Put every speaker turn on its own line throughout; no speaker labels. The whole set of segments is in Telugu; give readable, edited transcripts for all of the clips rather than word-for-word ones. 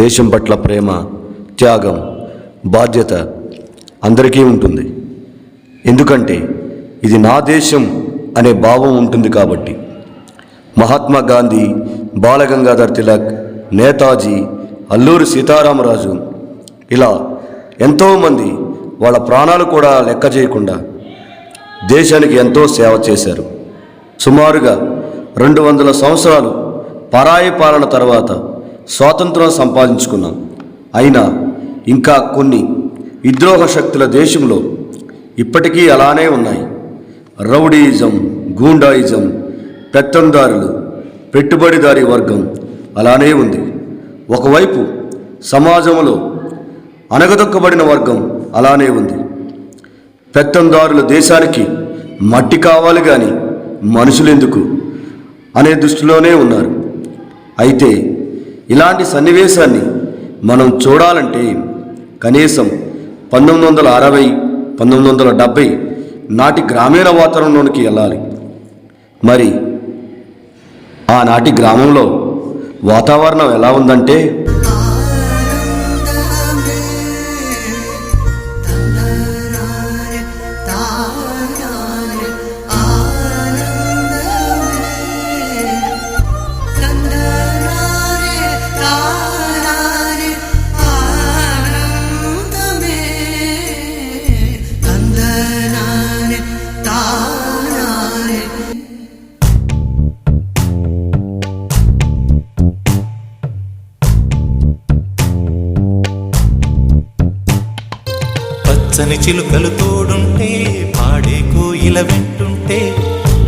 దేశం పట్ల ప్రేమ, త్యాగం, బాధ్యత అందరికీ ఉంటుంది. ఎందుకంటే ఇది నా దేశం అనే భావం ఉంటుంది కాబట్టి. మహాత్మా గాంధీ, బాలగంగాధర్ తిలక్, నేతాజీ, అల్లూరి సీతారామరాజు ఇలా ఎంతోమంది వాళ్ళ ప్రాణాలు కూడా లెక్క చేయకుండా దేశానికి ఎంతో సేవ చేశారు. సుమారుగా 200 సంవత్సరాలు పరాయి పాలన తర్వాత స్వాతంత్రం సంపాదించుకున్నాం. అయినా ఇంకా కొన్ని విద్రోహ శక్తుల దేశంలో ఇప్పటికీ అలానే ఉన్నాయి. రౌడీయిజం, గూండాయిజం, పెత్తందారులు, పెట్టుబడిదారీ వర్గం అలానే ఉంది. ఒకవైపు సమాజంలో అణగదొక్కబడిన వర్గం అలానే ఉంది. పెత్తందారులు దేశానికి మట్టి కావాలి కానీ మనుషులెందుకు అనే దృష్టిలోనే ఉన్నారు. అయితే ఇలాంటి సన్నివేశాన్ని మనం చూడాలంటే కనీసం 1960, 1970 నాటి గ్రామీణ వాతావరణంలోనికి వెళ్ళాలి. మరి ఆనాటి గ్రామంలో వాతావరణం ఎలా ఉందంటే
పచ్చని చిలుకలు తోడుంటే, పాడే కోయిల వెంటుంటే,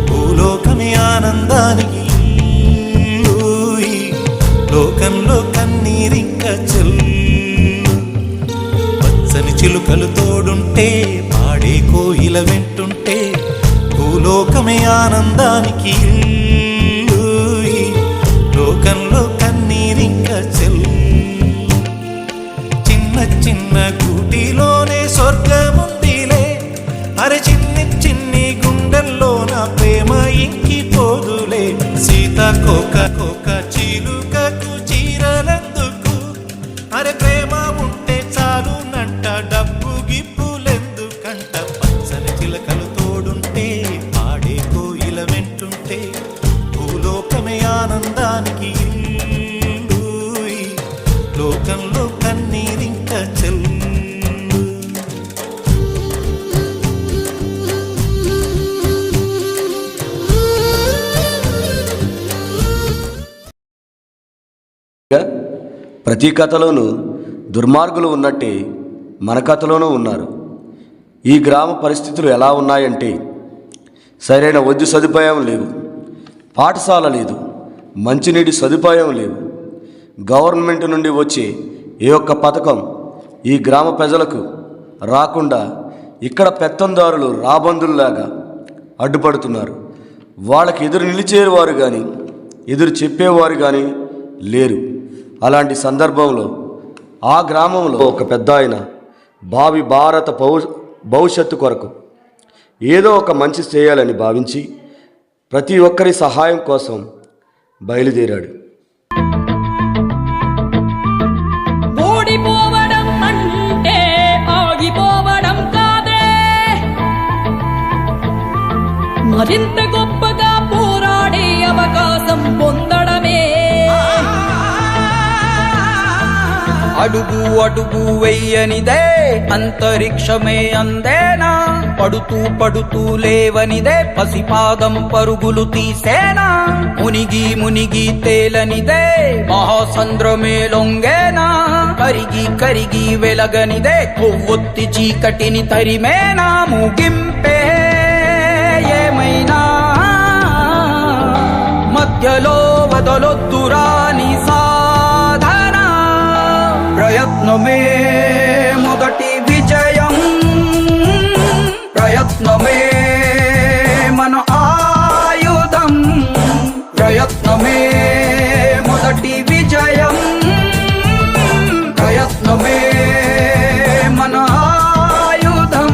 భూలోకమే ఆనందానికి లోకంలో కన్నీరింక చెల్లు. పచ్చని చిలుకలు తోడుంటే, పాడే కోయిల వెంటుంటే, భూలోకమే ఆనందానికి లోకంలో కన్నీరింక చెల్లు. చిన్న చిన్న గూటిలోనే స్వర్గముందిలే, అరే చిన్ని చిన్ని గుండెల్లో నా ప్రేమ ఇంకిపోదులే. సీతాకోక కోక చిలుకకు చీరలెందుకు, అరే ప్రేమ ఉంటే చాలునంట, డబ్బు గిప్పులెందుకంట. పచ్చని చిలకలు తోడుంటే, పాడే కోయిల వెంటుంటే, భూలోకమే ఆనందానికి లోకంలో కన్నీరింక చెల్లు.
ప్రతి కథలోనూ దుర్మార్గులు ఉన్నట్టే మన కథలోనూ ఉన్నారు. ఈ గ్రామ పరిస్థితులు ఎలా ఉన్నాయంటే సరైన వైద్య సదుపాయం లేవు, పాఠశాల లేదు, మంచినీటి సదుపాయం లేవు. గవర్నమెంట్ నుండి వచ్చే ఏ ఒక్క పథకం ఈ గ్రామ ప్రజలకు రాకుండా ఇక్కడ పెత్తందారులు రాబందుల్లాగా అడ్డుపడుతున్నారు. వాళ్ళకి ఎదురు నిలిచేవారు కానీ ఎదురు చెప్పేవారు కానీ లేరు. అలాంటి సందర్భంలో ఆ గ్రామంలో ఒక పెద్ద ఆయన భావి భారత భవిష్యత్తు కొరకు ఏదో ఒక మంచి చేయాలని భావించి ప్రతి ఒక్కరి సహాయం కోసం బయలుదేరాడు.
ఓడిపోవడం అంటే ఆగిపోవడం కాదే, మరింత గొప్పగా పోరాడే అవకాశం పొందడమే.
అడుగు అడుగు వెయ్యనిదే అంతరిక్షమే అందేనా, పడుతూ పడుతూ లేవనిదే పసిపాదం పరుగులు తీసేనా, మునిగి మునిగి తేలనిదే మహాసంద్రమే లొంగేనా, కరిగి కరిగి వెలగనిదే కొవ్వొత్తి చీకటిని తరిమేనా. ముగింపే ఏమైనా మధ్యలో వదలొద్దురాని సాధన, ప్రయత్నమే మొదటి విజయం, ప్రయత్నమే మన ఆయుధం, ప్రయత్నమే మొదటి విజయం, ప్రయత్నమే మన ఆయుధం.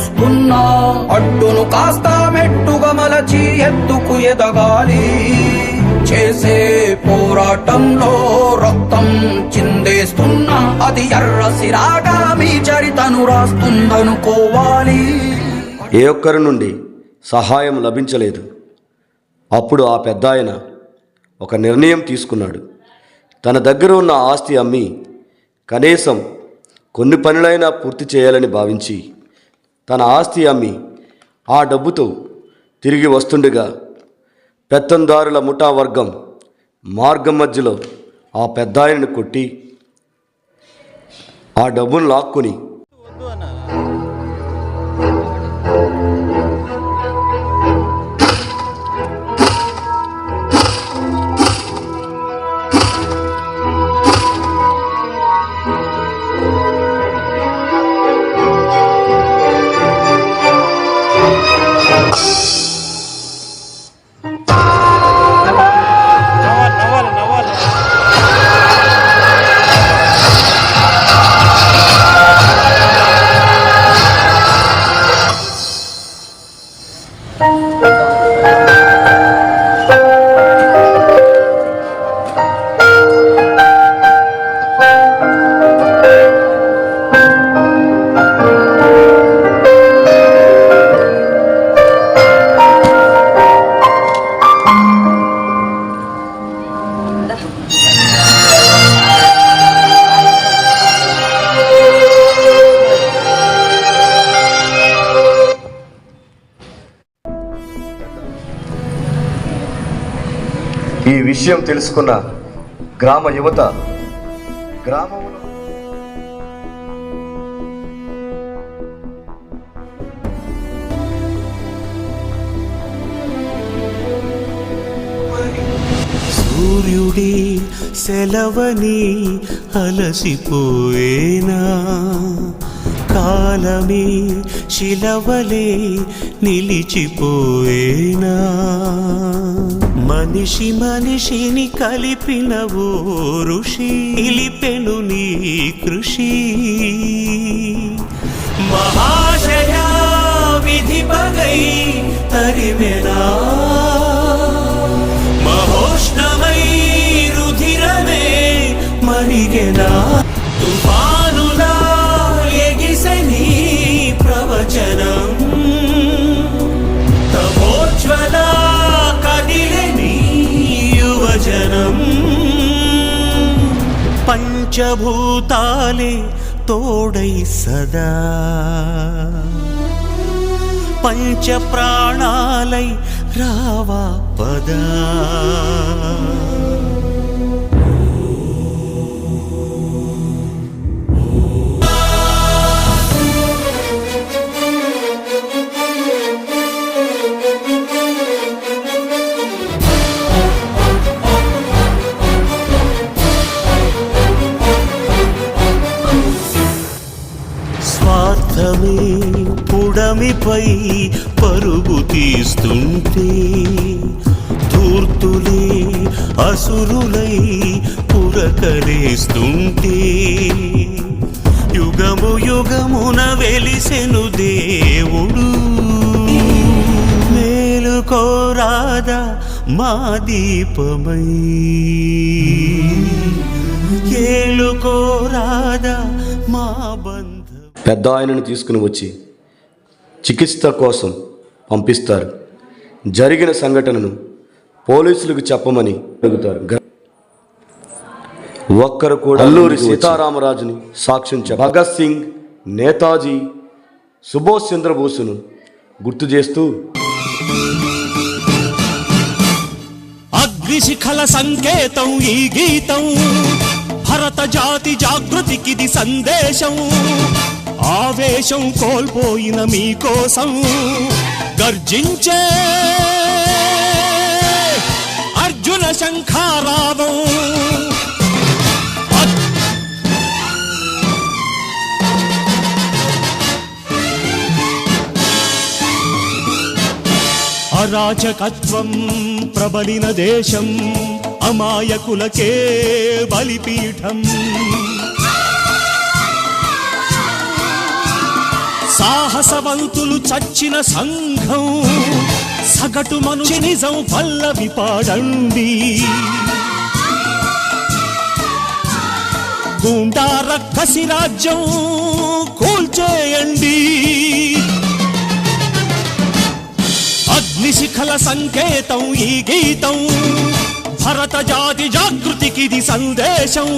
చేస్తున్నా అడ్డును కాస్త మెట్టుగా మలచి ఎత్తుకు ఎదగాలి చేసే పోరాటంలో రక్తం చిందేస్తున్నా అది ఎర్ర సిరాగా మీ చరితను రాస్తుందనుకోవాలి.
ఏ ఒక్కరి నుండి సహాయం లభించలేదు. అప్పుడు ఆ పెద్దాయన ఒక నిర్ణయం తీసుకున్నాడు. తన దగ్గర ఉన్న ఆస్తి అమ్మి కనీసం కొన్ని పనులైనా పూర్తి చేయాలని భావించి తన ఆస్తి అమ్మి ఆ డబ్బుతో తిరిగి వస్తుండగా పెత్తందారుల ముఠా వర్గం మార్గం మధ్యలో ఆ పెద్దాయనను కొట్టి ఆ డబ్బును లాక్కొని ఈ విషయం తెలుసుకున్న గ్రామ యువత గ్రామంలో
సూర్యుడి సెలవని అలసిపోయేనా కాలమే శిలవలే నిలిచిపోయేనా మనిషి మనిషిని కలిపిన ఓ ఋషి నిలిపెను నీ కృషి మహాశయ విధి పగై తరిమెనా మహోష్ణమై రుధిరమే మరిగెనా తుఫానులా ఎగిసని ప్రవచనం తమోజ్వల కదిలని యువజనం పంచభూతాలే తోడై సదా పంచ ప్రాణాలై రావా పదా స్వార్థమే పుడమిపై పరుగు తీస్తుంటే ధూర్తులే అసురులై పురకలేస్తుంటే యుగము యుగమున వెలిసెను దేవుడు మేలుకోరాదా మా దీపమై ఏలుకోరాదా మా బంధ.
పెద్ద ఆయనను తీసుకుని వచ్చి చికిత్స కోసం పంపిస్తారు. జరిగిన సంఘటనను పోలీసులకు చెప్పమని అడుగుతారు. ఒక్కరు కూడా అల్లూరి సీతారామరాజుని సాక్ష్యం భగత్ సింగ్, నేతాజీ, సుభాష్ చంద్రబోసును గుర్తు చేస్తూ
అగ్నిశిఖల సంకేతం ఈ గీతం భరత జాతి జాగృతికిది సందేశం ఆవేశం కోల్పోయిన మీకోసం గర్జించే అర్జున శంఖారావం అరాచకత్వం ప్రబలిన దేశం అమాయకులకే బలిపీఠం సాహసవంతులు చచ్చిన సంఘం, సగటు మనిషి నిజం పల్లవి పాడండి. గూండా రక్కసి రాజ్యం కూల్చేయండి. అగ్నిశిఖల సంకేతం ఈ గీతం, భరత జాతి జాగృతికిది సందేశం.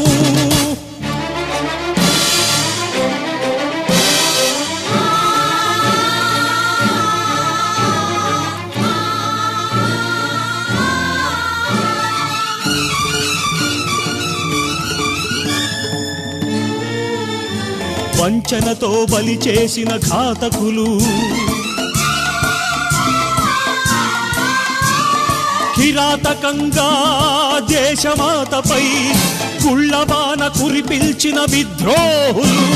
వంచనతో బలి చేసిన ఘాతకులు, కిరాతకంగా దేశమాతపై గుళ్ళబాన కురిపిల్చిన విద్రోహులు,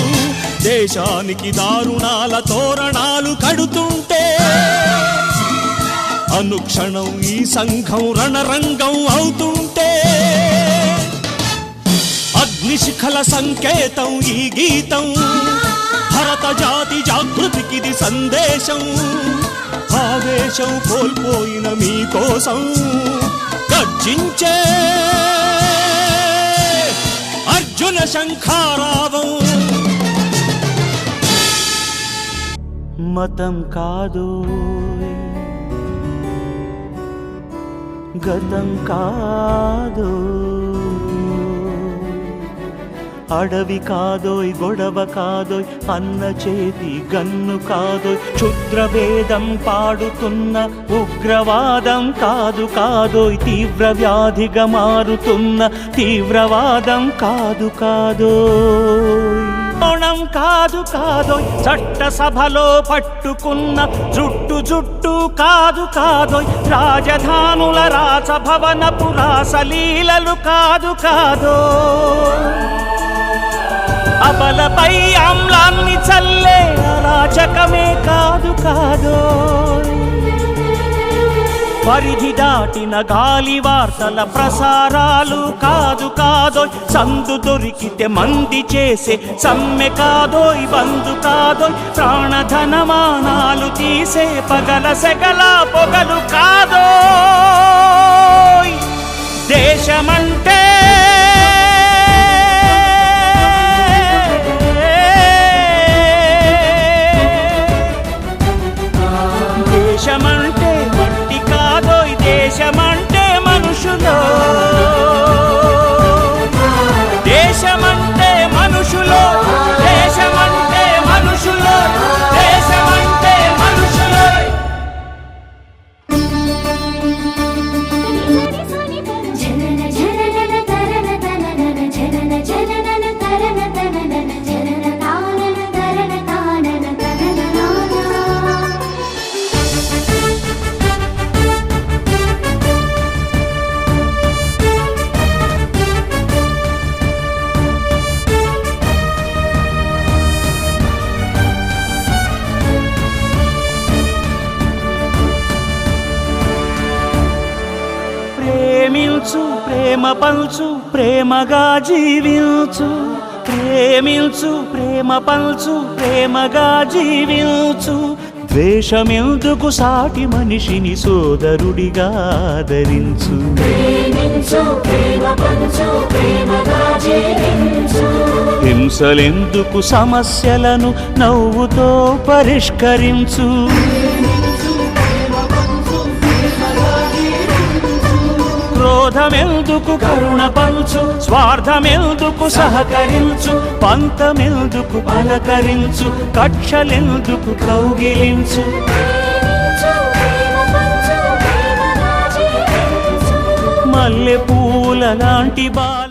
దేశానికి దారుణాల తోరణాలు కడుతుంటే అనుక్షణం ఈ సంఘం రణరంగం అవుతుంటే, అగ్నిశిఖల సంకేతం ఈ గీతం, భరత జాతి జాగృతికిది సందేశం. ఆవేశం కోల్పోయిన మీకోసం గర్జించే అర్జున శంఖారావం.
మతం కాదు గతం కాదు, అడవి కాదోయ్ గొడవ కాదోయ్ అన్న చేతి గన్ను కాదోయ్, క్షుద్రభేదం పాడుతున్న ఉగ్రవాదం కాదు కాదోయ్, తీవ్ర వ్యాధిగా మారుతున్న తీవ్రవాదం కాదు కాదోయ్, మౌనం కాదు కాదోయ్, చట్టసభలో పట్టుకున్న జుట్టు జుట్టు కాదు కాదోయ్, రాజధానుల రాసభవనపు రాసలీలలు కాదు కాదోయ్, అబలపై ఆమ్లాన్ని చల్లే అరాచకమే కాదు కాదోయ్, పరిధి దాటిన గాలి వార్తల ప్రసారాలు కాదు కాదోయ్, సందు దొరికితే మంది చేసే సమ్మె కాదోయ్, బంధు కాదోయ్, ప్రాణధనమానాలు తీసే పగల సెగల పొగలు కాదోయ్, దేశమంటే దేశమంటే మట్టి కాదోయ్, దేశమంటే మనుషులో, దేశమంటే మనుషులో, దేశమంటే మనుషులో, దేశమంటే మనుషులో.
జనన జనన తరన తనన జనన జనన తరన తనన జనన తానన తరన తానన తనన
ప్రేమించు ప్రేమ పంచు ప్రేమగా జీవించు, ప్రేమించు ప్రేమ పంచు ప్రేమగా జీవించు, ద్వేషమెందుకు సాటి మనిషిని సోదరుడిగా ఆదరించు, హింసలెందుకు సమస్యలను నవ్వుతో పరిష్కరించు, క్రోధమెందుకు కరుణ పంచు, స్వార్థమెందుకు సహకరించు, పంతమెందుకు పలకరించు, కక్షలెందుకు కౌగిలించు, మల్లె పూల లాంటి బాల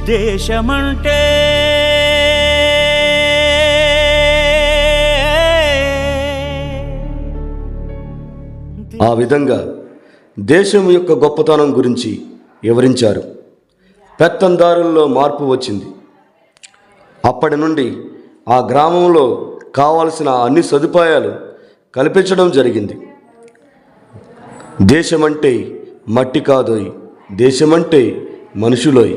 దేశమంటే
ఆ విధంగా దేశం యొక్క గొప్పతనం గురించి వివరించారు. పెత్తందారుల్లో మార్పు వచ్చింది. అప్పటి నుండి ఆ గ్రామంలో కావలసిన అన్ని సదుపాయాలు కల్పించడం జరిగింది. దేశమంటే మట్టి కాదోయ్, దేశమంటే మనుషులోయ్.